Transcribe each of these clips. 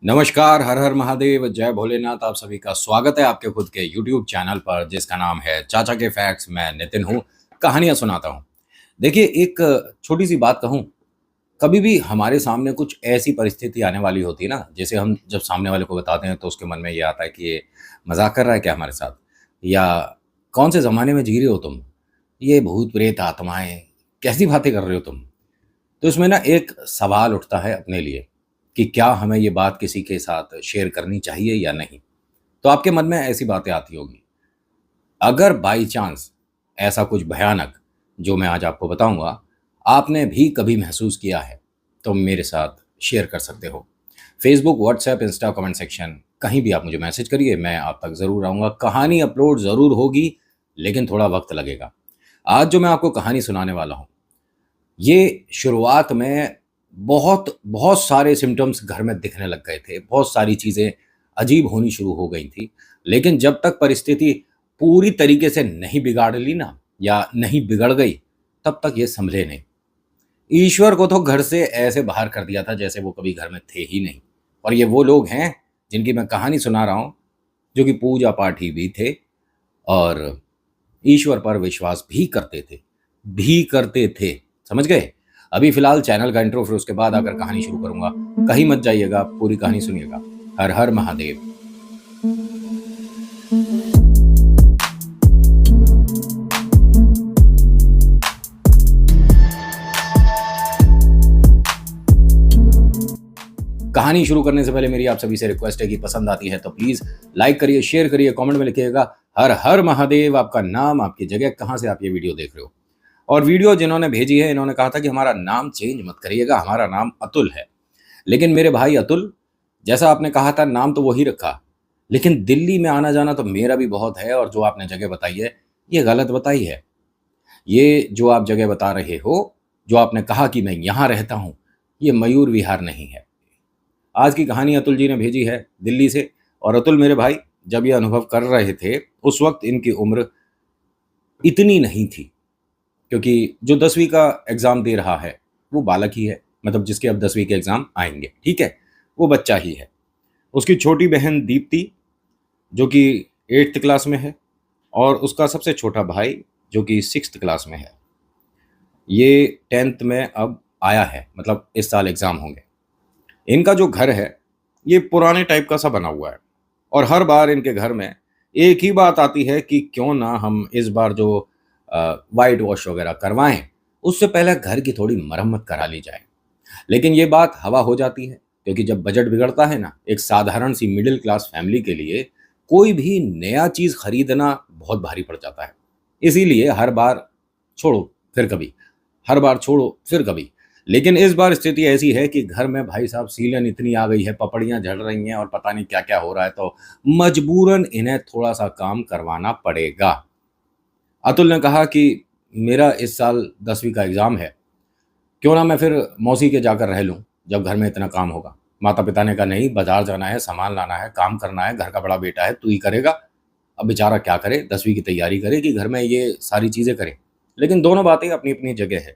नमस्कार, हर हर महादेव, जय भोलेनाथ। आप सभी का स्वागत है आपके खुद के यूट्यूब चैनल पर जिसका नाम है चाचा के फैक्ट्स। मैं नितिन हूँ, कहानियाँ सुनाता हूँ। देखिए, एक छोटी सी बात कहूँ, कभी भी हमारे सामने कुछ ऐसी परिस्थिति आने वाली होती है ना, जैसे हम जब सामने वाले को बताते हैं तो उसके मन में ये आता है कि ये मजाक कर रहा है क्या हमारे साथ, या कौन से ज़माने में जी रहे हो तुम, ये भूत प्रेत आत्माएं, कैसी बातें कर रहे हो तुम। तो इसमें ना एक सवाल उठता है अपने लिए कि क्या हमें ये बात किसी के साथ शेयर करनी चाहिए या नहीं। तो आपके मन में ऐसी बातें आती होगी। अगर बाई चांस ऐसा कुछ भयानक जो मैं आज आपको बताऊंगा आपने भी कभी महसूस किया है तो मेरे साथ शेयर कर सकते हो। Facebook, WhatsApp, Insta, comment section, कहीं भी आप मुझे मैसेज करिए, मैं आप तक ज़रूर आऊँगा। कहानी अपलोड ज़रूर होगी, लेकिन थोड़ा वक्त लगेगा। आज जो मैं आपको कहानी सुनाने वाला हूँ, ये शुरुआत में बहुत बहुत सारे सिम्पटम्स घर में दिखने लग गए थे, बहुत सारी चीज़ें अजीब होनी शुरू हो गई थी। लेकिन जब तक परिस्थिति पूरी तरीके से नहीं बिगाड़ ली ना, या नहीं बिगड़ गई, तब तक ये संभले नहीं। ईश्वर को तो घर से ऐसे बाहर कर दिया था जैसे वो कभी घर में थे ही नहीं। और ये वो लोग हैं जिनकी मैं कहानी सुना रहा हूँ, जो कि पूजा पाठी भी थे और ईश्वर पर विश्वास भी करते थे। समझ गए? अभी फिलहाल चैनल का इंट्रो, फिर उसके बाद आकर कहानी शुरू करूंगा। कहीं मत जाइएगा, पूरी कहानी सुनिएगा। हर हर महादेव। कहानी शुरू करने से पहले मेरी आप सभी से रिक्वेस्ट है कि पसंद आती है तो प्लीज लाइक करिए, शेयर करिए, कमेंट में लिखिएगा हर हर महादेव, आपका नाम, आपकी जगह, कहां से आप ये वीडियो देख रहे हो। और वीडियो जिन्होंने भेजी है इन्होंने कहा था कि हमारा नाम चेंज मत करिएगा, हमारा नाम अतुल है। लेकिन मेरे भाई अतुल, जैसा आपने कहा था नाम तो वही रखा, लेकिन दिल्ली में आना जाना तो मेरा भी बहुत है। और जो आपने जगह बताई है ये गलत बताई है। ये जो आप जगह बता रहे हो, जो आपने कहा कि मैं यहाँ रहता हूँ, ये मयूर विहार नहीं है। आज की कहानी अतुल जी ने भेजी है दिल्ली से। और अतुल मेरे भाई जब ये अनुभव कर रहे थे उस वक्त इनकी उम्र इतनी नहीं थी, क्योंकि जो 10वीं का एग्ज़ाम दे रहा है वो बालक ही है, मतलब जिसके अब 10वीं के एग्ज़ाम आएंगे, ठीक है, वो बच्चा ही है। उसकी छोटी बहन दीप्ति जो कि 8th क्लास में है, और उसका सबसे छोटा भाई जो कि 6th क्लास में है। ये 10th में अब आया है, मतलब इस साल एग्ज़ाम होंगे। इनका जो घर है ये पुराने टाइप का सा बना हुआ है, और हर बार इनके घर में एक ही बात आती है कि क्यों ना हम इस बार जो वाइट वॉश वगैरह करवाएं, उससे पहले घर की थोड़ी मरम्मत करा ली जाए। लेकिन ये बात हवा हो जाती है, क्योंकि जब बजट बिगड़ता है ना, एक साधारण सी मिडिल क्लास फैमिली के लिए कोई भी नया चीज़ खरीदना बहुत भारी पड़ जाता है। इसीलिए हर बार छोड़ो फिर कभी, हर बार छोड़ो फिर कभी। लेकिन इस बार स्थिति ऐसी है कि घर में भाई साहब सीलन इतनी आ गई है, पपड़ियाँ झड़ रही हैं और पता नहीं क्या क्या हो रहा है, तो मजबूरन इन्हें थोड़ा सा काम करवाना पड़ेगा। अतुल ने कहा कि मेरा इस साल 10वीं का एग्ज़ाम है, क्यों ना मैं फिर मौसी के जाकर रह लूँ जब घर में इतना काम होगा। माता पिता ने कहा नहीं, बाजार जाना है, सामान लाना है, काम करना है, घर का बड़ा बेटा है, तू ही करेगा। अब बेचारा क्या करे, 10वीं की तैयारी करे कि घर में ये सारी चीज़ें करे। लेकिन दोनों बातें अपनी अपनी जगह है।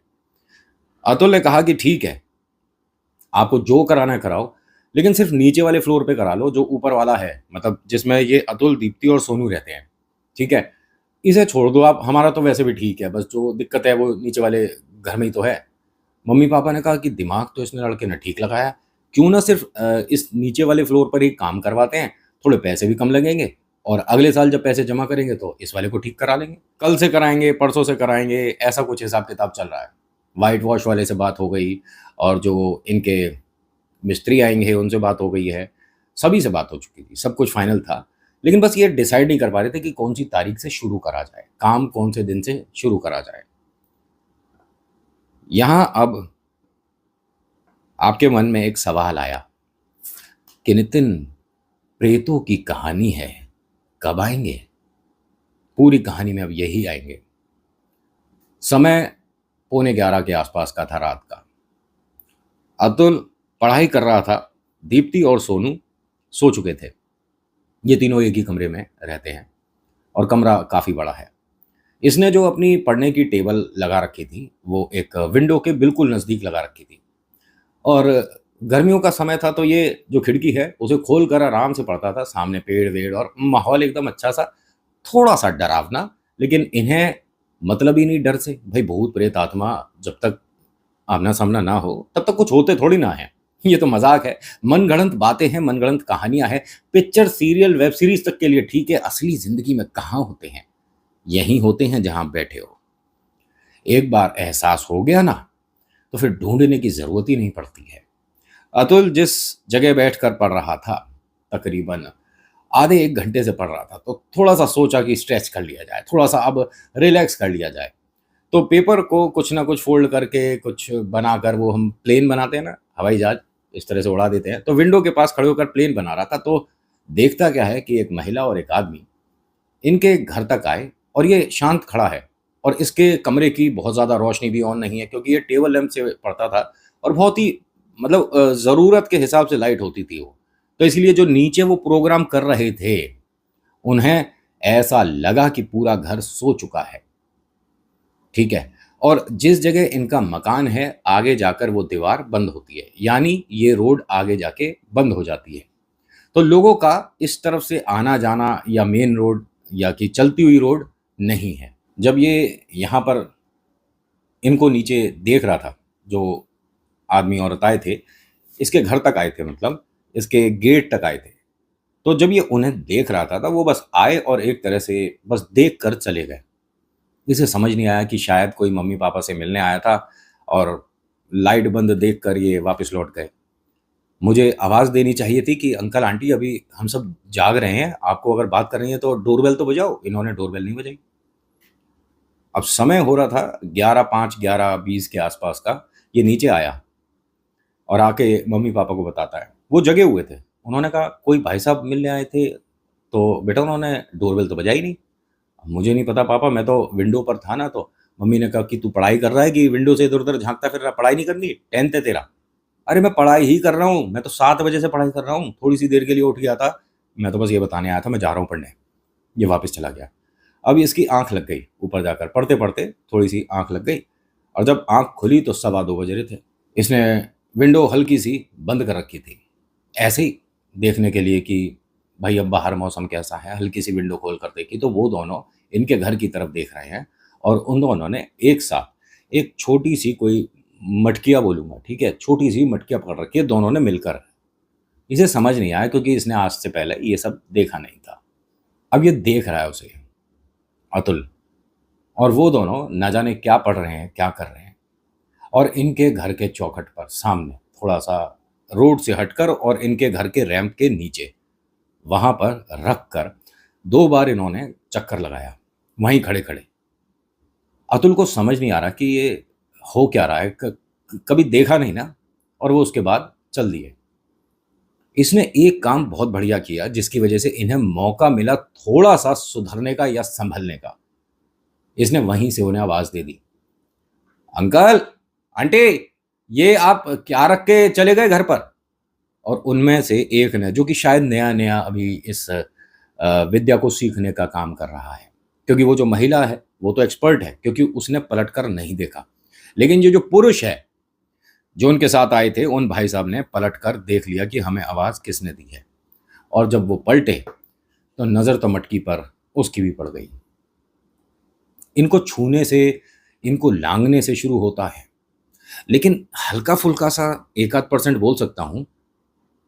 अतुल ने कहा कि ठीक है, आपको जो कराना है कराओ, लेकिन सिर्फ नीचे वाले फ्लोर पे करा लो, जो ऊपर वाला है, मतलब जिसमें ये अतुल, दीप्ति और सोनू रहते हैं, ठीक है, इसे छोड़ दो आप, हमारा तो वैसे भी ठीक है, बस जो दिक्कत है वो नीचे वाले घर में ही तो है। मम्मी पापा ने कहा कि दिमाग तो इसने लड़के ने ठीक लगाया, क्यों ना सिर्फ इस नीचे वाले फ्लोर पर ही काम करवाते हैं, थोड़े पैसे भी कम लगेंगे, और अगले साल जब पैसे जमा करेंगे तो इस वाले को ठीक करा लेंगे, कल से कराएंगे, परसों से कराएंगे, ऐसा कुछ हिसाब किताब चल रहा है। वाइट वॉश वाले से बात हो गई, और जो इनके मिस्त्री आएंगे उनसे बात हो गई है, सभी से बात हो चुकी थी, सब कुछ फाइनल था। लेकिन बस ये डिसाइड नहीं कर पा रहे थे कि कौन सी तारीख से शुरू करा जाए, काम कौन से दिन से शुरू करा जाए। यहाँ अब आपके मन में एक सवाल आया कि नितिन, प्रेतों की कहानी है, कब आएंगे? पूरी कहानी में अब यही आएंगे। समय 11:45 के आसपास का था, रात का। अतुल पढ़ाई कर रहा था, दीप्ति और सोनू सो चुके थे। ये तीनों एक ही कमरे में रहते हैं, और कमरा काफ़ी बड़ा है। इसने जो अपनी पढ़ने की टेबल लगा रखी थी वो एक विंडो के बिल्कुल नज़दीक लगा रखी थी, और गर्मियों का समय था तो ये जो खिड़की है उसे खोल कर आराम से पड़ता था, सामने पेड़ वेड़ और माहौल एकदम अच्छा सा, थोड़ा सा डरावना, लेकिन इन्हें मतलब ही नहीं डर से। भाई भूत प्रेत आत्मा जब तक आमना सामना ना हो तब तक कुछ होते थोड़ी ना है। ये तो मजाक है, मनगढ़ंत बातें हैं, मनगढ़ंत कहानियां हैं, पिक्चर सीरियल वेब सीरीज तक के लिए ठीक है, असली जिंदगी में कहाँ होते हैं? यहीं होते हैं जहां बैठे हो। एक बार एहसास हो गया ना, तो फिर ढूंढने की जरूरत ही नहीं पड़ती है। अतुल जिस जगह बैठकर पढ़ रहा था, तकरीबन आधे एक घंटे से पढ़ रहा था, तो थोड़ा सा सोचा कि स्ट्रेच कर लिया जाए, थोड़ा सा अब रिलैक्स कर लिया जाए। तो पेपर को कुछ ना कुछ फोल्ड करके कुछ बनाकर, वो हम प्लेन बनाते हैं ना, हवाई जहाज, इस तरह से उड़ा देते हैं, तो विंडो के पास खड़े होकर प्लेन बना रहा था। तो देखता क्या है कि एक महिला और एक आदमी इनके घर तक आए, और ये शांत खड़ा है, और इसके कमरे की बहुत ज़्यादा रोशनी भी ऑन नहीं है, क्योंकि ये टेबल लैंप से पड़ता था, और बहुत ही मतलब ज़रूरत के हिसाब से लाइट होती थी वो। तो इसलिए जो नीचे वो प्रोग्राम कर रहे थे, उन्हें ऐसा लगा कि पूरा घर सो चुका है। ठीक है। और जिस जगह इनका मकान है, आगे जाकर वो दीवार बंद होती है, यानी ये रोड आगे जाके बंद हो जाती है। तो लोगों का इस तरफ से आना जाना, या मेन रोड या कि चलती हुई रोड नहीं है। जब ये यहाँ पर इनको नीचे देख रहा था, जो आदमी औरत आए थे, इसके घर तक आए थे, मतलब इसके गेट तक आए थे। तो जब ये उन्हें देख रहा था, वो बस आए और एक तरह से बस देख कर चले गए। इसे समझ नहीं आया कि शायद कोई मम्मी पापा से मिलने आया था, और लाइट बंद देख कर ये वापस लौट गए। मुझे आवाज़ देनी चाहिए थी कि अंकल आंटी अभी हम सब जाग रहे हैं, आपको अगर बात करनी है तो डोरबेल तो बजाओ। इन्होंने डोरबेल नहीं बजाई। अब समय हो रहा था 11:05 11:20 के आसपास का। ये नीचे आया और आके मम्मी पापा को बताता है। वो जगे हुए थे। उन्होंने कहा कोई भाई साहब मिलने आए थे, तो बेटा उन्होंने डोरबेल तो बजाई नहीं। मुझे नहीं पता पापा, मैं तो विंडो पर था ना। तो मम्मी ने कहा कि तू पढ़ाई कर रहा है कि विंडो से इधर उधर झांकता फिर रहा, पढ़ाई नहीं करनी, टेंथ है तेरा? अरे मैं पढ़ाई ही कर रहा हूँ, मैं तो 7 बजे से पढ़ाई कर रहा हूँ, थोड़ी सी देर के लिए उठ गया था, मैं तो बस ये बताने आया था मैं जा रहा हूँ पढ़ने। ये वापस चला गया। अब इसकी आंख लग गई, ऊपर जाकर पढ़ते पढ़ते थोड़ी सी आंख लग गई, और जब आंख खुली तो 2:15 बज रहे थे। इसने विंडो हल्की सी बंद कर रखी थी, ऐसे ही देखने के लिए कि भाई अब बाहर मौसम कैसा है। हल्की सी विंडो खोल कर देखी तो वो दोनों इनके घर की तरफ देख रहे हैं, और उन दोनों ने एक साथ एक छोटी सी कोई मटकिया बोलूँगा, ठीक है, छोटी सी मटकिया पकड़ रखी है दोनों ने मिलकर। इसे समझ नहीं आया क्योंकि इसने आज से पहले ये सब देखा नहीं था। अब ये देख रहा है उसे, अतुल, और वो दोनों न जाने क्या पढ़ रहे हैं, क्या कर रहे हैं। और इनके घर के चौखट पर सामने, थोड़ा सा रोड से हटकर और इनके घर के रैंप के नीचे, वहां पर रख कर 2 बार इन्होंने चक्कर लगाया, वहीं खड़े खड़े। अतुल को समझ नहीं आ रहा कि ये हो क्या रहा है, कभी देखा नहीं ना। और वो उसके बाद चल दिए। इसने एक काम बहुत बढ़िया किया, जिसकी वजह से इन्हें मौका मिला थोड़ा सा सुधरने का या संभलने का। इसने वहीं से उन्हें आवाज दे दी, अंकल आंटी, ये आप क्या रख के चले गए घर पर? और उनमें से एक ने, जो कि शायद नया नया अभी इस विद्या को सीखने का काम कर रहा है, क्योंकि वो जो महिला है वो तो एक्सपर्ट है, क्योंकि उसने पलट कर नहीं देखा। लेकिन ये जो पुरुष है जो उनके साथ आए थे, उन भाई साहब ने पलट कर देख लिया कि हमें आवाज़ किसने दी है। और जब वो पलटे तो नज़र तो मटकी पर उसकी भी पड़ गई। इनको छूने से, इनको लांगने से शुरू होता है, लेकिन हल्का फुल्का सा 1-8% बोल सकता हूं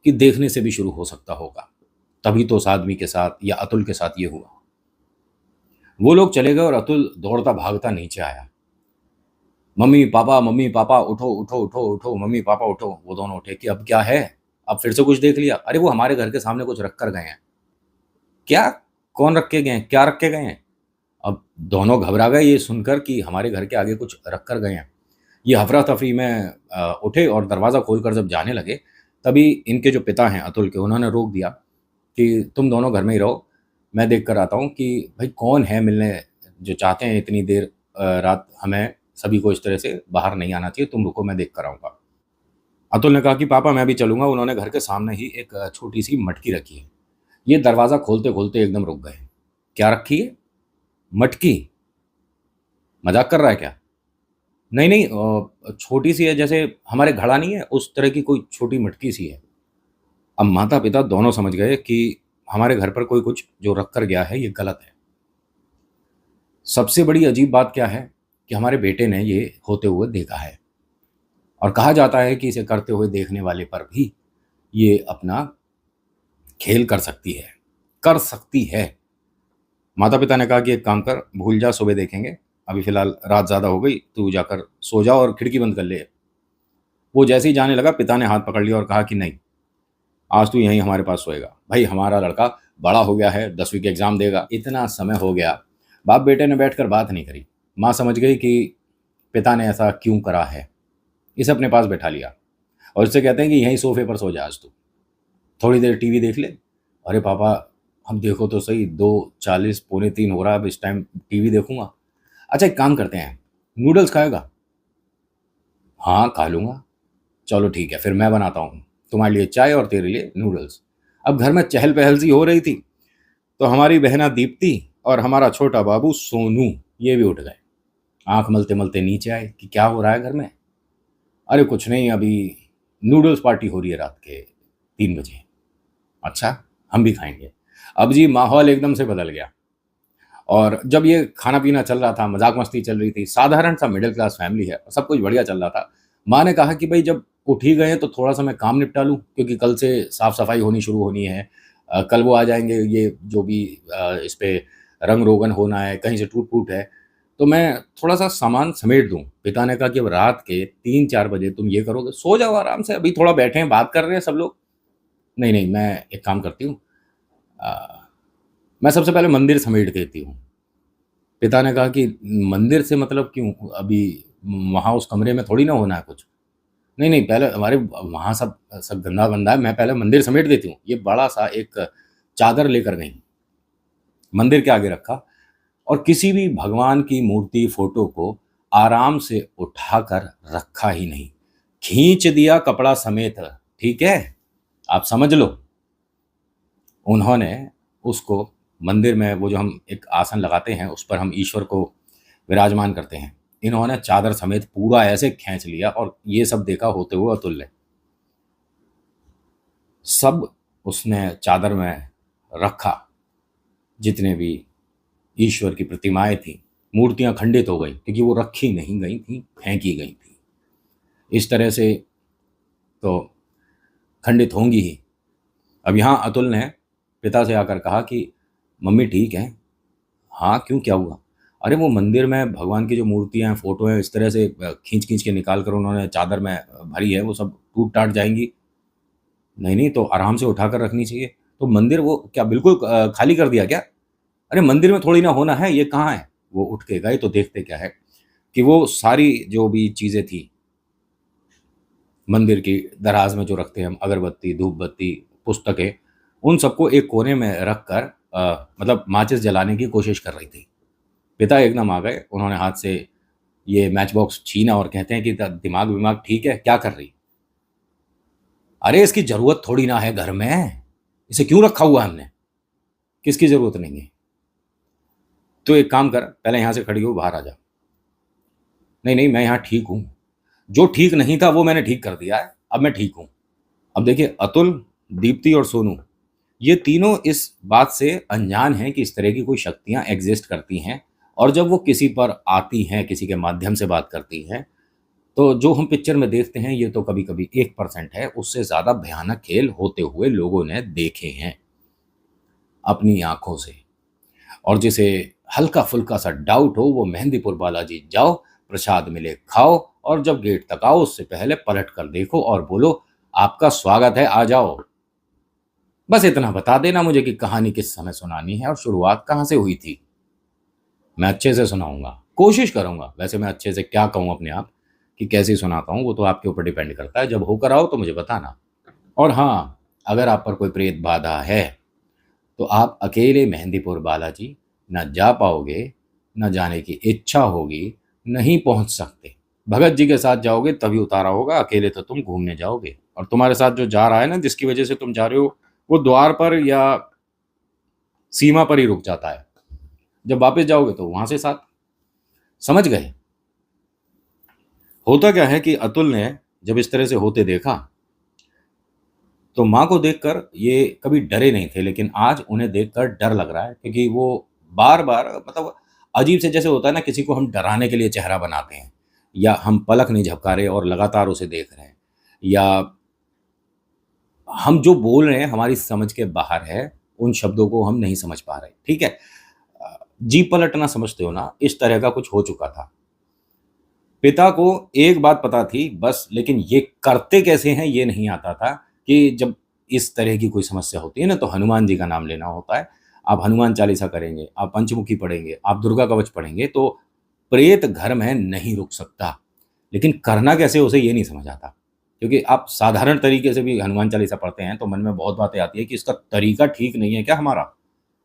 कि देखने से भी शुरू हो सकता होगा। तभी तो उस आदमी के साथ या अतुल के साथ ये हुआ। वो लोग चले गए और अतुल दौड़ता भागता नीचे आया। मम्मी पापा उठो उठो उठो उठो, मम्मी पापा उठो। वो दोनों उठे कि अब क्या है, अब फिर से कुछ देख लिया? अरे वो हमारे घर के सामने कुछ रख कर गए हैं। क्या? कौन रख के गए हैं, क्या रख के गए हैं? अब दोनों घबरा गए ये सुनकर कि हमारे घर के आगे कुछ रख कर गए हैं। ये हफरा तफरी में उठे और दरवाज़ा खोलकर जब जाने लगे, तभी इनके जो पिता हैं अतुल के, उन्होंने रोक दिया कि तुम दोनों घर में ही रहो, मैं देख कर आता हूँ कि भाई कौन है मिलने जो चाहते हैं इतनी देर रात। हमें सभी को इस तरह से बाहर नहीं आना चाहिए, तुम रुको, मैं देख कर आऊँगा। अतुल ने कहा कि पापा मैं भी चलूँगा। उन्होंने घर के सामने ही एक छोटी सी मटकी रखी है। ये दरवाज़ा खोलते खोलते एकदम रुक गए। क्या रखी है? मटकी? मजाक कर रहा है क्या? नहीं नहीं, छोटी सी है, जैसे हमारे घड़ा नहीं है उस तरह की कोई छोटी मटकी सी है। अब माता पिता दोनों समझ गए कि हमारे घर पर कोई कुछ जो रख कर गया है ये गलत है। सबसे बड़ी अजीब बात क्या है कि हमारे बेटे ने ये होते हुए देखा है, और कहा जाता है कि इसे करते हुए देखने वाले पर भी ये अपना खेल कर सकती है, कर सकती है। माता पिता ने कहा कि एक काम कर, भूल जा, सुबह देखेंगे, अभी फिलहाल रात ज़्यादा हो गई, तू जाकर सो जा और खिड़की बंद कर ले। वो जैसे ही जाने लगा, पिता ने हाथ पकड़ लिया और कहा कि नहीं, आज तू यहीं हमारे पास सोएगा। भाई हमारा लड़का बड़ा हो गया है, 10वीं के एग्ज़ाम देगा, इतना समय हो गया, बाप बेटे ने बैठकर बात नहीं करी। माँ समझ गई कि पिता ने ऐसा क्यों करा है, इसे अपने पास बैठा लिया और इससे कहते हैं कि यहीं सोफे पर सो जा आज तू, थोड़ी देर टीवी देख ले। अरे पापा, हम देखो तो सही, 2:40 पौने 3 हो रहा है, अब इस टाइम टीवी देखूंगा। अच्छा एक काम करते हैं, नूडल्स खाएगा? हाँ खा लूंगा। चलो ठीक है, फिर मैं बनाता हूँ, तुम्हारे लिए चाय और तेरे लिए नूडल्स। अब घर में चहल पहल सी हो रही थी, तो हमारी बहना दीप्ति और हमारा छोटा बाबू सोनू ये भी उठ गए। आंख मलते मलते नीचे आए कि क्या हो रहा है घर में। अरे कुछ नहीं, अभी नूडल्स पार्टी हो रही है रात के 3 बजे। अच्छा, हम भी खाएंगे। अब जी माहौल एकदम से बदल गया, और जब ये खाना पीना चल रहा था, मजाक मस्ती चल रही थी, साधारण सा मिडिल क्लास फैमिली है, सब कुछ बढ़िया चल रहा था। माँ ने कहा कि भाई जब उठ ही गए हैं तो थोड़ा सा मैं काम निपटा लूँ, क्योंकि कल से साफ सफाई होनी शुरू होनी है। कल वो आ जाएंगे, ये जो भी इस पे रंग रोगन होना है, कहीं से टूट फूट है, तो मैं थोड़ा सा सामान समेट दूँ। पिता ने कहा कि अब रात के 3-4 बजे तुम ये करोगे, सो जाओ आराम से, अभी थोड़ा बैठे हैं, बात कर रहे हैं सब लोग। नहीं नहीं, मैं एक काम करती हूँ, मैं सबसे पहले मंदिर समेट देती हूँ। पिता ने कहा कि मंदिर से मतलब क्यों, अभी वहाँ उस कमरे में थोड़ी ना होना है कुछ। नहीं नहीं, पहले हमारे वहाँ सब सब गंदा बंदा है, मैं पहले मंदिर समेट देती हूँ। ये बड़ा सा एक चादर लेकर गई, मंदिर के आगे रखा, और किसी भी भगवान की मूर्ति फोटो को आराम से उठाकर रखा ही नहीं, खींच दिया कपड़ा समेत। ठीक है, आप समझ लो। उन्होंने उसको मंदिर में, वो जो हम एक आसन लगाते हैं उस पर हम ईश्वर को विराजमान करते हैं, इन्होंने चादर समेत पूरा ऐसे खींच लिया, और ये सब देखा होते हुए अतुल्य। सब उसने चादर में रखा, जितने भी ईश्वर की प्रतिमाएं थी, मूर्तियां खंडित हो गई, क्योंकि वो रखी नहीं गई थी, फेंकी गई थी। इस तरह से तो खंडित होंगी ही। अब यहाँ अतुल ने पिता से आकर कहा कि मम्मी ठीक है? हाँ क्यों, क्या हुआ? अरे वो मंदिर में भगवान की जो मूर्तियाँ हैं, फोटो है, इस तरह से खींच खींच के निकाल कर उन्होंने चादर में भरी है, वो सब टूट टाट जाएंगी। नहीं नहीं, तो आराम से उठाकर रखनी चाहिए। तो मंदिर वो क्या बिल्कुल खाली कर दिया क्या? अरे मंदिर में थोड़ी ना होना है, ये कहाँ है? वो उठ के गए तो देखते क्या है कि वो सारी जो भी चीज़ें थी मंदिर की दराज में, जो रखते हैं हम, अगरबत्ती, धूप बत्ती, पुस्तकें, उन सबको एक कोने में रख कर मतलब माचिस जलाने की कोशिश कर रही थी। पिता एकदम आ गए, उन्होंने हाथ से ये मैच बॉक्स छीना और कहते हैं कि दिमाग विमाग ठीक है, क्या कर रही? अरे इसकी जरूरत थोड़ी ना है घर में, इसे क्यों रखा हुआ है हमने? किसकी जरूरत नहीं है? तो एक काम कर, पहले यहाँ से खड़ी हो, बाहर आ जा। नहीं नहीं, मैं यहाँ ठीक हूँ, जो ठीक नहीं था वो मैंने ठीक कर दिया है, अब मैं ठीक हूँ। अब देखिए, अतुल, दीप्ति और सोनू, ये तीनों इस बात से अनजान हैं कि इस तरह की कोई शक्तियाँ एग्जिस्ट करती हैं, और जब वो किसी पर आती हैं, किसी के माध्यम से बात करती हैं, तो जो हम पिक्चर में देखते हैं ये तो कभी कभी 1% है, उससे ज़्यादा भयानक खेल होते हुए लोगों ने देखे हैं अपनी आंखों से। और जिसे हल्का फुल्का सा डाउट हो, वो मेहंदीपुर बालाजी जाओ, प्रसाद मिले खाओ, और जब गेट तक आओ उससे पहले पलट कर देखो और बोलो आपका स्वागत है, आ जाओ। बस इतना बता देना मुझे कि कहानी किस समय सुनानी है और शुरुआत कहाँ से हुई थी। मैं अच्छे से सुनाऊंगा, कोशिश करूंगा। वैसे मैं अच्छे से क्या कहूँ अपने आप कि कैसे सुनाता हूँ, वो तो आपके ऊपर डिपेंड करता है। जब होकर आओ तो मुझे बताना। और हाँ, अगर आप पर कोई प्रेत बाधा है तो आप अकेले मेहंदीपुर बालाजी न जा पाओगे, न जाने की इच्छा होगी, नहीं पहुंच सकते। भगत जी के साथ जाओगे तभी उतारा होगा, अकेले तो तुम घूमने जाओगे, और तुम्हारे साथ जो जा रहा है ना, जिसकी वजह से तुम जा रहे हो, वो द्वार पर या सीमा पर ही रुक जाता है। जब वापस जाओगे तो वहां से साथ। समझ गए? होता क्या है कि अतुल ने जब इस तरह से होते देखा, तो माँ को देखकर ये कभी डरे नहीं थे, लेकिन आज उन्हें देखकर डर लग रहा है, क्योंकि वो बार-बार मतलब अजीब से जैसे होता है ना, किसी को हम डराने के लिए चेहरा बनाते हैं, या हम पलक नहीं झपका रहे और लगातार उसे देख रहे हैं, या हम जो बोल रहे हैं हमारी समझ के बाहर है, उन शब्दों को हम नहीं समझ पा रहे, ठीक है? जी पलटना समझते हो ना, इस तरह का कुछ हो चुका था। पिता को एक बात पता थी बस, लेकिन ये करते कैसे हैं ये नहीं आता था, कि जब इस तरह की कोई समस्या होती है ना, तो हनुमान जी का नाम लेना होता है। आप हनुमान चालीसा करेंगे, आप पंचमुखी पढ़ेंगे, आप दुर्गा कवच पढ़ेंगे, तो प्रेत घर में नहीं रुक सकता। लेकिन करना कैसे उसे ये नहीं समझ आता, क्योंकि आप साधारण तरीके से भी हनुमान चालीसा पढ़ते हैं तो मन में बहुत बातें आती है कि इसका तरीका ठीक नहीं है क्या हमारा,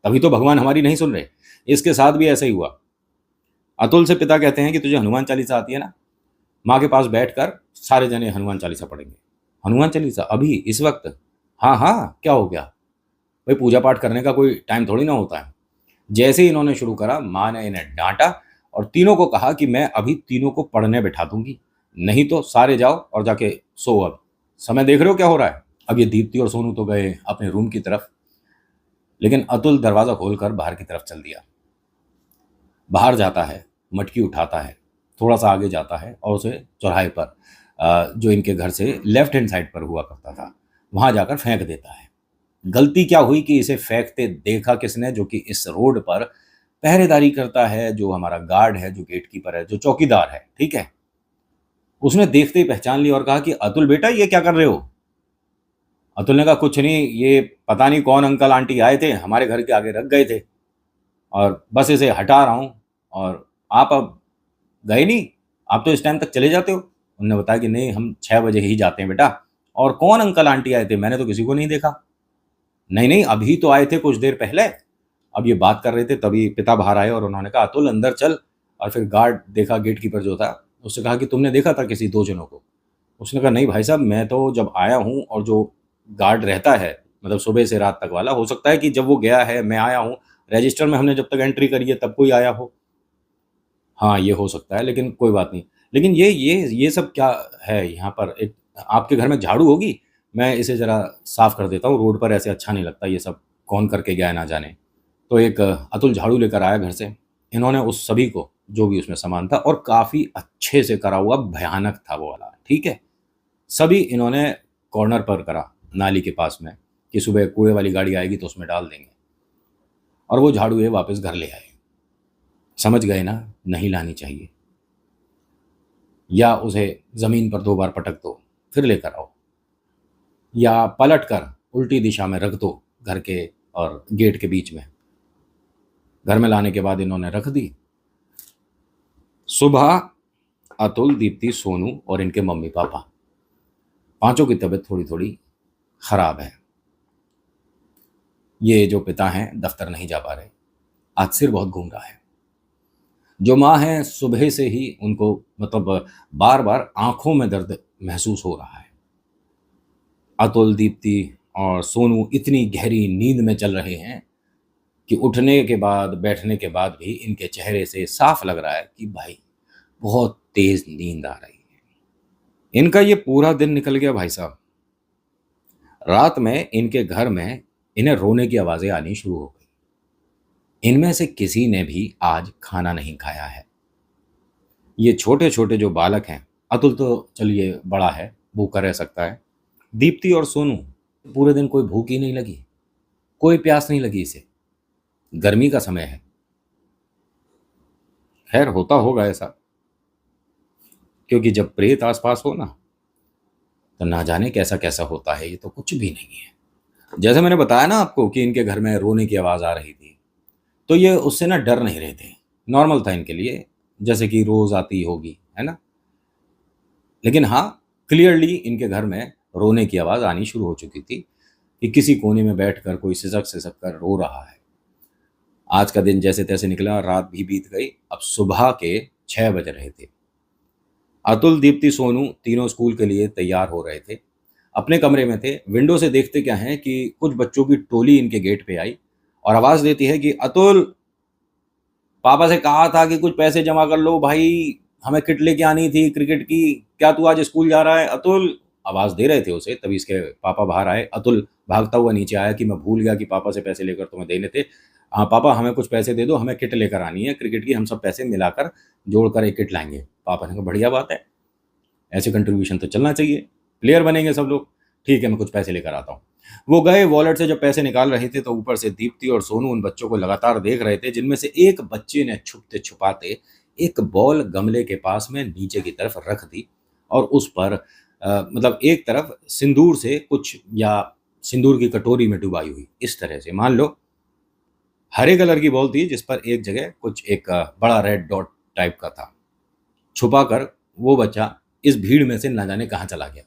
तभी तो भगवान हमारी नहीं सुन रहे। इसके साथ भी ऐसा ही हुआ। अतुल से पिता कहते हैं कि तुझे हनुमान चालीसा आती है ना, माँ के पास बैठकर सारे जने हनुमान चालीसा पढ़ेंगे। हनुमान चालीसा अभी इस वक्त? हाँ हाँ, क्या हो गया भाई, पूजा पाठ करने का कोई टाइम थोड़ी ना होता है। जैसे ही इन्होंने शुरू करा, माँ ने इन्हें डांटा और तीनों को कहा कि मैं अभी तीनों को पढ़ने बैठा दूंगी, नहीं तो सारे जाओ और जाके सो। अब समय देख रहे हो क्या हो रहा है। अब ये दीप्ति और सोनू तो गए अपने रूम की तरफ, लेकिन अतुल दरवाजा खोलकर बाहर की तरफ चल दिया। बाहर जाता है, मटकी उठाता है, थोड़ा सा आगे जाता है और उसे चौराहे पर जो इनके घर से लेफ्ट हैंड साइड पर हुआ करता था, वहां जाकर फेंक देता है। गलती क्या हुई कि इसे फेंकते देखा किसने, जो कि इस रोड पर पहरेदारी करता है, जो हमारा गार्ड है, जो गेट कीपर है, जो चौकीदार है, ठीक है। उसने देखते ही पहचान लिया और कहा कि अतुल बेटा ये क्या कर रहे हो। अतुल ने कहा कुछ नहीं, ये पता नहीं कौन अंकल आंटी आए थे, हमारे घर के आगे रख गए थे और बस इसे हटा रहा हूँ। और आप अब गए नहीं, आप तो इस टाइम तक चले जाते हो। उन्होंने बताया कि नहीं, हम 6 बजे ही जाते हैं बेटा। और कौन अंकल आंटी आए थे, मैंने तो किसी को नहीं देखा। नहीं नहीं, अभी तो आए थे कुछ देर पहले। अब ये बात कर रहे थे तभी पिता बाहर आए और उन्होंने कहा अतुल अंदर चल। और फिर गार्ड देखा, गेट कीपर जो था, उससे कहा कि तुमने देखा था किसी दो जनों को। उसने कहा नहीं भाई साहब, मैं तो जब आया हूँ, और जो गार्ड रहता है मतलब सुबह से रात तक वाला, हो सकता है कि जब वो गया है मैं आया हूँ, रजिस्टर में हमने जब तक एंट्री करी है तब कोई आया हो। हाँ, ये हो सकता है, लेकिन कोई बात नहीं। लेकिन ये सब क्या है यहाँ पर? एक आपके घर में झाड़ू होगी, मैं इसे ज़रा साफ़ कर देता हूँ, रोड पर ऐसे अच्छा नहीं लगता ये सब, कौन करके गया है ना जाने। तो एक अतुल झाड़ू लेकर आया घर से। इन्होंने उस सभी को, जो भी उसमें सामान था, और काफ़ी अच्छे से करा हुआ, भयानक था वो वाला, ठीक है? सभी इन्होंने कॉर्नर पर करा, नाली के पास में, कि सुबह कूड़े वाली गाड़ी आएगी तो उसमें डाल देंगे। और वो झाड़ू ये वापस घर ले आए। समझ गए ना, नहीं लानी चाहिए, या उसे ज़मीन पर 2 बार पटक दो, फिर लेकर आओ, या पलट कर उल्टी दिशा में रख दो घर के और गेट के बीच में। घर में लाने के बाद इन्होंने रख दी। सुबह अतुल, दीप्ति, सोनू और इनके मम्मी पापा, पांचों की तबीयत थोड़ी थोड़ी खराब है। ये जो पिता हैं दफ्तर नहीं जा पा रहे, आज सिर बहुत घूम रहा है। जो माँ है, सुबह से ही उनको मतलब बार बार आंखों में दर्द महसूस हो रहा है। अतुल, दीप्ति और सोनू इतनी गहरी नींद में चल रहे हैं कि उठने के बाद, बैठने के बाद भी इनके चेहरे से साफ लग रहा है कि भाई बहुत तेज नींद आ रही है। इनका ये पूरा दिन निकल गया भाई साहब। रात में इनके घर में इन्हें रोने की आवाजें आनी शुरू हो गई। इनमें से किसी ने भी आज खाना नहीं खाया है। ये छोटे छोटे जो बालक हैं, अतुल तो चलिए बड़ा है, भूखा रह सकता है। दीप्ति और सोनू, पूरे दिन कोई भूख ही नहीं लगी, कोई प्यास नहीं लगी इसे। गर्मी का समय है, खैर होता होगा ऐसा, क्योंकि जब प्रेत आसपास हो ना, तो ना जाने कैसा कैसा होता है, ये तो कुछ भी नहीं है। जैसे मैंने बताया ना आपको कि इनके घर में रोने की आवाज़ आ रही थी, तो ये उससे ना डर नहीं रहे थे, नॉर्मल था इनके लिए, जैसे कि रोज़ आती होगी, है ना। लेकिन हाँ, क्लियरली इनके घर में रोने की आवाज़ आनी शुरू हो चुकी थी, कि किसी कोने में बैठकर कोई सिसक सिसक कर रो रहा है। आज का दिन जैसे तैसे निकला, रात भी बीत गई, अब सुबह के 6 बज रहे थे। अतुल, दीप्ति, सोनू तीनों स्कूल के लिए तैयार हो रहे थे। अपने कमरे में थे। विंडो से देखते क्या है कि कुछ बच्चों की टोली इनके गेट पे आई और आवाज़ देती है कि अतुल, पापा से कहा था कि कुछ पैसे जमा कर लो भाई, हमें किट लेके आनी थी क्रिकेट की, क्या तू आज स्कूल जा रहा है अतुल? आवाज़ दे रहे थे उसे, तभी इसके पापा बाहर आए। अतुल भागता हुआ नीचे आया कि मैं भूल गया कि पापा से पैसे लेकर तुम्हें देने थे। हाँ पापा, हमें कुछ पैसे दे दो, हमें किट लेकर आनी है क्रिकेट की, हम सब पैसे मिलाकर जोड़कर एक किट लाएंगे। पापा ने कहा बढ़िया बात है, ऐसे कंट्रीब्यूशन तो चलना चाहिए, प्लेयर बनेंगे सब लोग। ठीक है, मैं कुछ पैसे लेकर आता हूँ। वो गए, वॉलेट से जब पैसे निकाल रहे थे तो ऊपर से दीप्ति और सोनू उन बच्चों को लगातार देख रहे थे, जिनमें से एक बच्चे ने छुपते छुपाते एक बॉल गमले के पास में नीचे की तरफ रख दी और उस पर मतलब एक तरफ सिंदूर से कुछ, या सिंदूर की कटोरी में डुबाई हुई इस तरह से, मान लो हरे कलर की बॉल थी जिस पर एक जगह कुछ एक बड़ा रेड डॉट टाइप का था, छुपाकर वो बच्चा इस भीड़ में से न जाने कहाँ चला गया।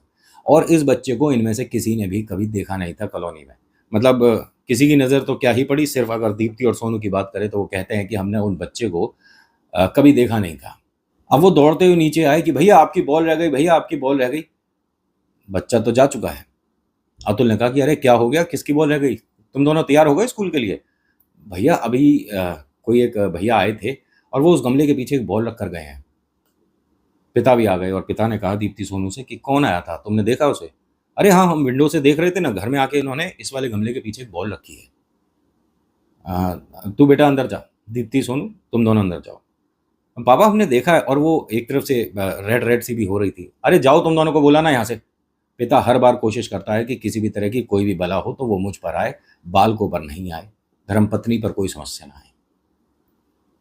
और इस बच्चे को इनमें से किसी ने भी कभी देखा नहीं था कॉलोनी में। मतलब किसी की नज़र तो क्या ही पड़ी, सिर्फ अगर दीप्ति और सोनू की बात करें तो वो कहते हैं कि हमने उन बच्चे को कभी देखा नहीं था। अब वो दौड़ते हुए नीचे आए कि भैया आपकी बॉल रह गई, भैया आपकी बॉल रह गई। बच्चा तो जा चुका है। अतुल ने कहा कि अरे क्या हो गया, किसकी बॉल रह गई? तुम दोनों तैयार हो गए स्कूल के लिए? भैया अभी कोई एक भैया आए थे और वो उस गमले के पीछे एक बॉल रख कर गए हैं। पिता भी आ गए और पिता ने कहा दीप्ति सोनू से कि कौन आया था, तुमने देखा उसे? अरे हाँ, हम विंडो से देख रहे थे ना, घर में आके इन्होंने इस वाले गमले के पीछे एक बॉल रखी है। तू बेटा अंदर जा, दीप्ति सोनू तुम दोनों अंदर जाओ। पापा हमने देखा है, और वो एक तरफ से रेड रेड सी भी हो रही थी। अरे जाओ, तुम दोनों को बोला ना यहाँ से। पिता हर बार कोशिश करता है कि किसी भी तरह की कोई भी बला हो तो वो मुझ पर आए, बालकों पर नहीं आए, धर्मपत्नी पर कोई समस्या ना आए।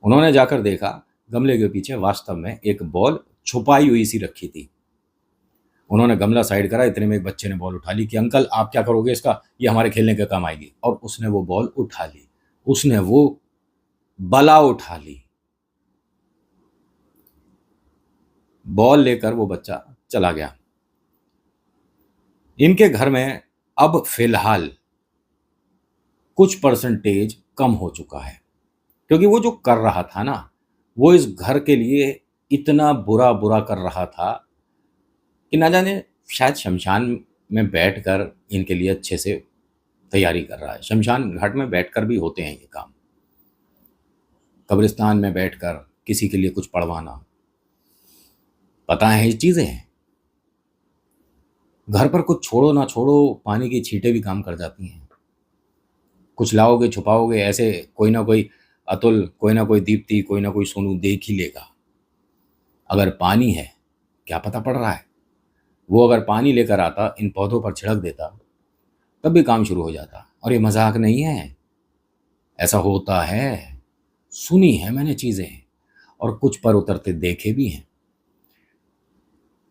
उन्होंने जाकर देखा, गमले के पीछे वास्तव में एक बॉल छुपाई हुई सी रखी थी। उन्होंने गमला साइड करा, इतने में एक बच्चे ने बॉल उठा ली कि अंकल आप क्या करोगे इसका, ये हमारे खेलने के काम आएगी। और उसने वो बॉल उठा ली, उसने वो बला उठा ली। बॉल लेकर वो बच्चा चला गया। इनके घर में अब फिलहाल कुछ परसेंटेज कम हो चुका है, क्योंकि वो जो कर रहा था ना, वो इस घर के लिए इतना बुरा बुरा कर रहा था कि ना जाने शायद शमशान में बैठकर इनके लिए अच्छे से तैयारी कर रहा है। शमशान घाट में बैठकर भी होते हैं ये काम, कब्रिस्तान में बैठकर किसी के लिए कुछ पढ़वाना, पता है ये चीज़ें हैं। घर पर कुछ छोड़ो ना छोड़ो, पानी की छींटें भी काम कर जाती हैं। कुछ लाओगे छुपाओगे, ऐसे कोई ना कोई अतुल, कोई ना कोई दीप्ति, कोई ना कोई सोनू देख ही लेगा। अगर पानी है, क्या पता पड़ रहा है, वो अगर पानी लेकर आता, इन पौधों पर छिड़क देता, तब भी काम शुरू हो जाता। और ये मजाक नहीं है, ऐसा होता है, सुनी है मैंने चीज़ें, और कुछ पर उतरते देखे भी हैं।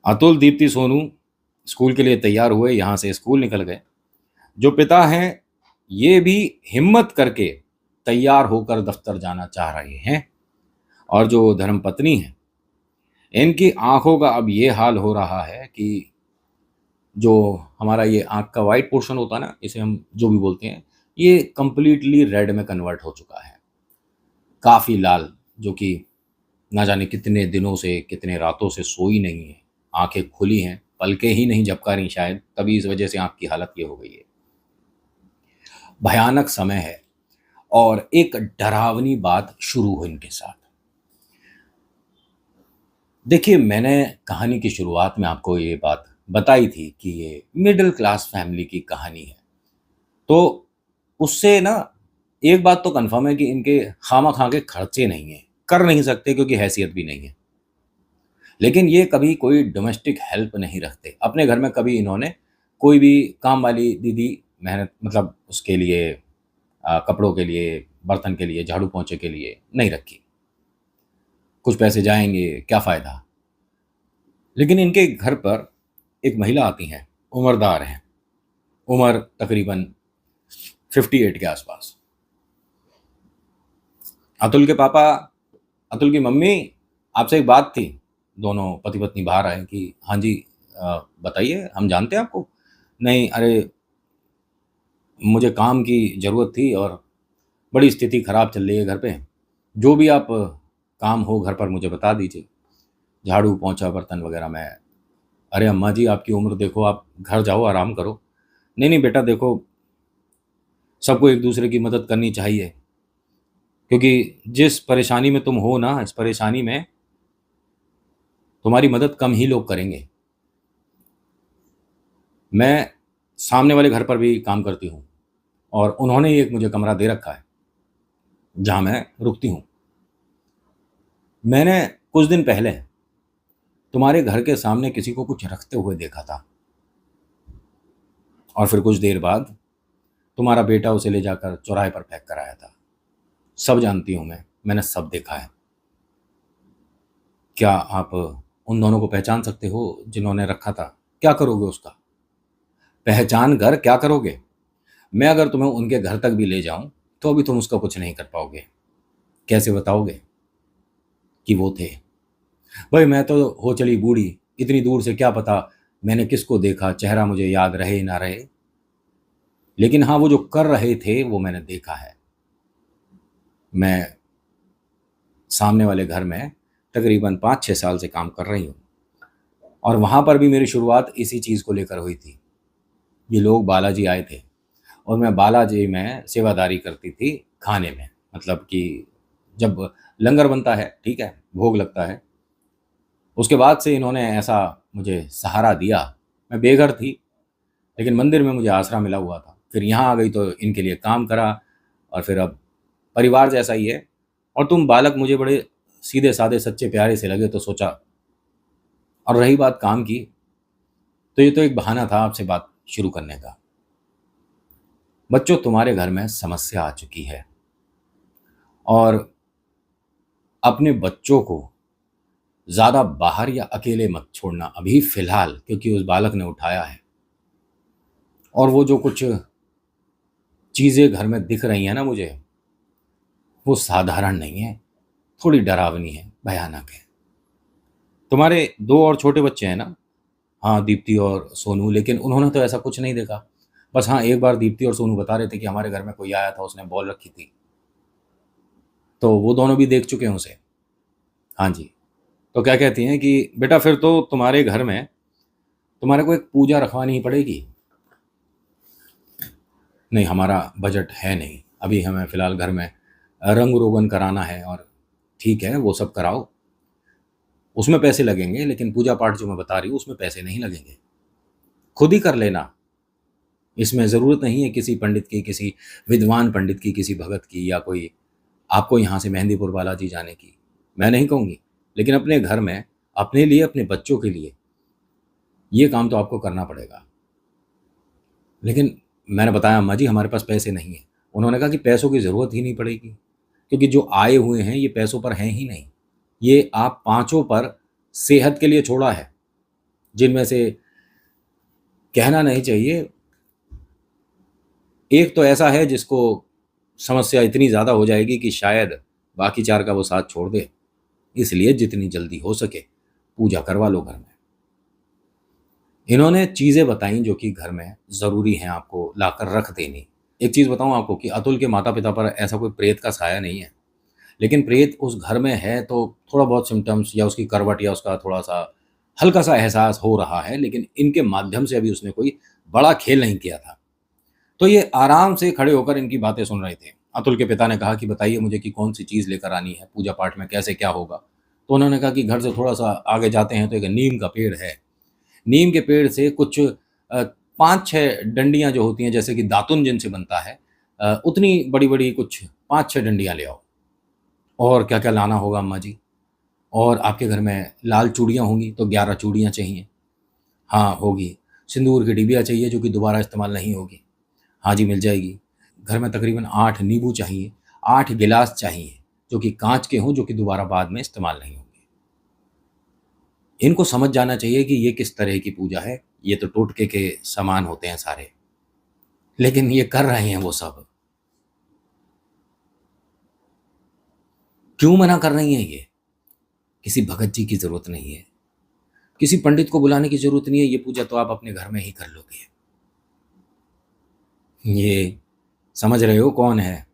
अतुल, दीप्ति, सोनू स्कूल के लिए तैयार हुए, यहाँ से स्कूल निकल गए। जो पिता हैं ये भी हिम्मत करके तैयार होकर दफ्तर जाना चाह रहे हैं, और जो धर्मपत्नी है, इनकी आंखों का अब ये हाल हो रहा है कि जो हमारा ये आंख का वाइट पोर्शन होता है ना, इसे हम जो भी बोलते हैं, ये कंप्लीटली रेड में कन्वर्ट हो चुका है, काफ़ी लाल, जो कि ना जाने कितने दिनों से, कितने रातों से सोई नहीं है, आंखें खुली हैं, पलकें ही नहीं झपका रही शायद, तभी इस वजह से आंख की हालत ये हो गई है। भयानक समय है, और एक डरावनी बात शुरू हुई इनके साथ। देखिए, मैंने कहानी की शुरुआत में आपको ये बात बताई थी कि ये मिडिल क्लास फैमिली की कहानी है, तो उससे ना एक बात तो कन्फर्म है कि इनके खामा-खा के खर्चे नहीं हैं, कर नहीं सकते क्योंकि हैसियत भी नहीं है। लेकिन ये कभी कोई डोमेस्टिक हेल्प नहीं रखते। अपने घर में कभी इन्होंने कोई भी काम वाली दीदी, मेहनत मतलब उसके लिए कपड़ों के लिए, बर्तन के लिए, झाड़ू पोंछे के लिए नहीं रखी। कुछ पैसे जाएँगे, क्या फ़ायदा? लेकिन इनके घर पर एक महिला आती हैं, उम्रदार हैं, उम्र तकरीबन 58 के आसपास। अतुल के पापा, अतुल की मम्मी, आपसे एक बात थी। दोनों पति पत्नी बाहर आए कि हाँ जी, बताइए, हम जानते हैं आपको? नहीं, अरे मुझे काम की ज़रूरत थी और बड़ी स्थिति ख़राब चल रही है घर पे। जो भी आप काम हो घर पर मुझे बता दीजिए। झाड़ू, पोंछा, बर्तन वग़ैरह मैं। अरे अम्मा जी, आपकी उम्र देखो, आप घर जाओ, आराम करो। नहीं, नहीं बेटा देखो, सबको एक-दूसरे की मदद करनी चाहिए, क्योंकि जिस परेशानी में तुम हो ना, इस परेशानी में तुम्हारी मदद कम ही लोग करेंगे। मैं सामने वाले घर पर भी काम करती हूँ और उन्होंने ही एक मुझे कमरा दे रखा है जहाँ मैं रुकती हूँ। मैंने कुछ दिन पहले तुम्हारे घर के सामने किसी को कुछ रखते हुए देखा था और फिर कुछ देर बाद तुम्हारा बेटा उसे ले जाकर चौराहे पर फेंक कर आया था। सब जानती हूँ मैंने सब देखा है। क्या आप उन दोनों को पहचान सकते हो जिन्होंने रखा था? क्या करोगे उसका? पहचान कर क्या करोगे? मैं अगर तुम्हें उनके घर तक भी ले जाऊं तो भी तुम उसका कुछ नहीं कर पाओगे। कैसे बताओगे कि वो थे? भाई मैं तो हो चली बूढ़ी, इतनी दूर से क्या पता मैंने किसको देखा, चेहरा मुझे याद रहे ना रहे, लेकिन हाँ वो जो कर रहे थे वो मैंने देखा है। मैं सामने वाले घर में तकरीबन 5-6 साल से काम कर रही हूँ और वहाँ पर भी मेरी शुरुआत इसी चीज़ को लेकर हुई थी। ये लोग बालाजी आए थे और मैं बालाजी में सेवादारी करती थी खाने में। मतलब कि जब लंगर बनता है, ठीक है, भोग लगता है, उसके बाद से इन्होंने ऐसा मुझे सहारा दिया। मैं बेघर थी लेकिन मंदिर में मुझे आसरा मिला हुआ था। फिर यहाँ आ गई तो इनके लिए काम करा और फिर अब परिवार जैसा ही है। और तुम बालक मुझे बड़े सीधे साधे सच्चे प्यारे से लगे तो सोचा। और रही बात काम की, तो ये तो एक बहाना था आपसे बात शुरू करने का। बच्चों, तुम्हारे घर में समस्या आ चुकी है और अपने बच्चों को ज़्यादा बाहर या अकेले मत छोड़ना अभी फ़िलहाल, क्योंकि उस बालक ने उठाया है। और वो जो कुछ चीज़ें घर में दिख रही हैं ना मुझे, वो साधारण नहीं है, थोड़ी डरावनी है, भयानक है। तुम्हारे 2 और छोटे बच्चे हैं ना? हाँ, दीप्ति और सोनू, लेकिन उन्होंने तो ऐसा कुछ नहीं देखा। बस हाँ, एक बार दीप्ति और सोनू बता रहे थे कि हमारे घर में कोई आया था, उसने बॉल रखी थी। तो वो दोनों भी देख चुके हैं उसे। हाँ जी। तो क्या कहती हैं कि बेटा फिर तो तुम्हारे घर में तुम्हारे को एक पूजा रखवानी ही पड़ेगी। नहीं, हमारा बजट है नहीं। अभी हमें फ़िलहाल घर में रंग रोगन कराना है और ठीक है, वो सब कराओ। उसमें पैसे लगेंगे, लेकिन पूजा पाठ जो मैं बता रही हूँ उसमें पैसे नहीं लगेंगे। खुद ही कर लेना। इसमें ज़रूरत नहीं है किसी पंडित की, किसी विद्वान पंडित की, किसी भगत की, या कोई आपको यहाँ से मेहंदीपुर बालाजी जाने की। मैं नहीं कहूँगी, लेकिन अपने घर में, अपने लिए, अपने बच्चों के लिए ये काम तो आपको करना पड़ेगा। लेकिन मैंने बताया, अम्मा जी हमारे पास पैसे नहीं हैं। उन्होंने कहा कि पैसों की ज़रूरत ही नहीं पड़ेगी, क्योंकि जो आए हुए हैं ये पैसों पर हैं ही नहीं। ये आप पाँचों पर सेहत के लिए छोड़ा है, जिनमें से कहना नहीं चाहिए, एक तो ऐसा है जिसको समस्या इतनी ज़्यादा हो जाएगी कि शायद बाकी 4 का वो साथ छोड़ दे। इसलिए जितनी जल्दी हो सके पूजा करवा लो घर में। इन्होंने चीज़ें बताई जो कि घर में ज़रूरी हैं आपको लाकर रख देनी। एक चीज़ बताऊँ आपको कि अतुल के माता-पिता पर ऐसा कोई प्रेत का साया नहीं है, लेकिन प्रेत उस घर में है तो थोड़ा बहुत सिम्पटम्स या उसकी करवट या उसका थोड़ा-सा हल्का-सा एहसास हो रहा है, लेकिन इनके माध्यम से अभी उसने कोई बड़ा खेल नहीं किया था। तो ये आराम से खड़े होकर इनकी बातें सुन रहे थे। अतुल के पिता ने कहा कि बताइए मुझे कि कौन-सी चीज़ लेकर आनी है, पूजा-पाठ में कैसे क्या होगा? तो उन्होंने कहा कि घर से थोड़ा-सा आगे जाते हैं तो एक नीम का पेड़ है। नीम के पेड़ से कुछ 5-6 डंडियाँ जो होती हैं, जैसे कि दातुन जिनसे बनता है, उतनी बड़ी-बड़ी कुछ 5-6 डंडियाँ ले आओ। और क्या-क्या लाना होगा अम्मा जी? और आपके घर में लाल चूड़ियाँ होंगी तो 11 चूड़ियाँ चाहिए। हाँ, होगी। सिंदूर की डिबिया चाहिए जो कि दोबारा इस्तेमाल नहीं होगी। हाँ जी, मिल जाएगी। घर में तकरीबन 8 नींबू चाहिए, 8 गिलास चाहिए, जो कि काँच के हों, जो कि दोबारा बाद में इस्तेमाल नहीं होंगे। इनको समझ जाना चाहिए कि ये किस तरह की पूजा है, ये तो टोटके के समान होते हैं सारे, लेकिन ये कर रहे हैं वो सब। क्यों मना कर रही हैं ये? किसी भगत जी की ज़रूरत नहीं है, किसी पंडित को बुलाने की ज़रूरत नहीं है, ये पूजा तो आप अपने घर में ही कर लोगे। ये समझ रहे हो कौन है?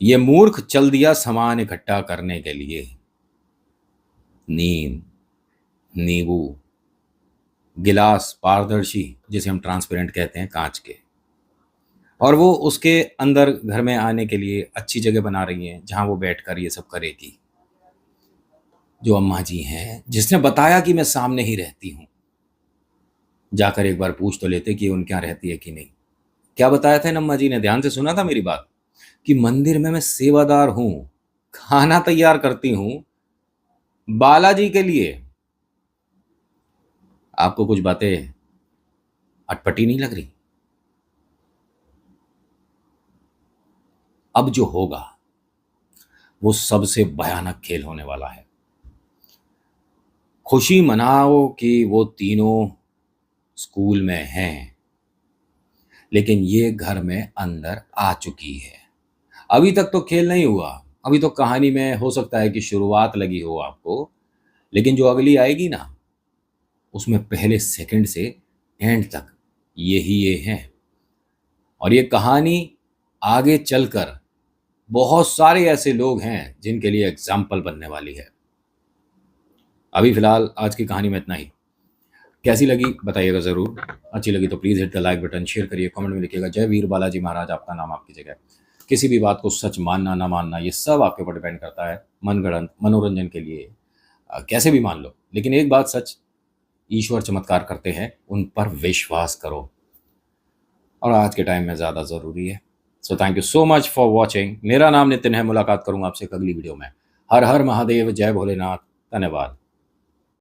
ये मूर्ख चल दिया सामान इकट्ठा करने के लिए। नीम, नींबू, गिलास पारदर्शी, जिसे हम ट्रांसपेरेंट कहते हैं, कांच के, और वो उसके अंदर घर में आने के लिए अच्छी जगह बना रही हैं जहां वो बैठकर ये सब करेगी। जो अम्मा जी हैं, जिसने बताया कि मैं सामने ही रहती हूँ, जाकर एक बार पूछ तो लेते कि उनके यहाँ रहती है कि नहीं। क्या बताया था इन अम्मा जी ने? ध्यान से सुना था मेरी बात? कि मंदिर में मैं सेवादार हूँ, खाना तैयार करती हूँ बालाजी के लिए। आपको कुछ बातें अटपटी नहीं लग रही? अब जो होगा वो सबसे भयानक खेल होने वाला है। खुशी मनाओ कि वो तीनों स्कूल में हैं, लेकिन ये घर में अंदर आ चुकी है। अभी तक तो खेल नहीं हुआ, अभी तो कहानी में हो सकता है कि शुरुआत लगी हो आपको, लेकिन जो अगली आएगी ना, उसमें पहले सेकंड से एंड तक यही ये हैं। और ये कहानी आगे चलकर बहुत सारे ऐसे लोग हैं जिनके लिए एग्जाम्पल बनने वाली है। अभी फिलहाल आज की कहानी में इतना ही। कैसी लगी बताइएगा ज़रूर। अच्छी लगी तो please hit the like button, share करिए, कमेंट में लिखिएगा जय वीर बालाजी महाराज, आपका नाम आपकी जगह। किसी भी बात को सच मानना ना मानना ये सब आपके ऊपर डिपेंड करता है, मनगढ़ंत मनोरंजन के लिए कैसे भी मान लो, लेकिन एक बात सच, ईश्वर चमत्कार करते हैं, उन पर विश्वास करो, और आज के टाइम में ज़्यादा ज़रूरी है। So thank you so much for watching. मेरा नाम नितिन है, मुलाकात करूँगा आपसे अगली वीडियो में। हर हर महादेव, जय भोलेनाथ, धन्यवाद।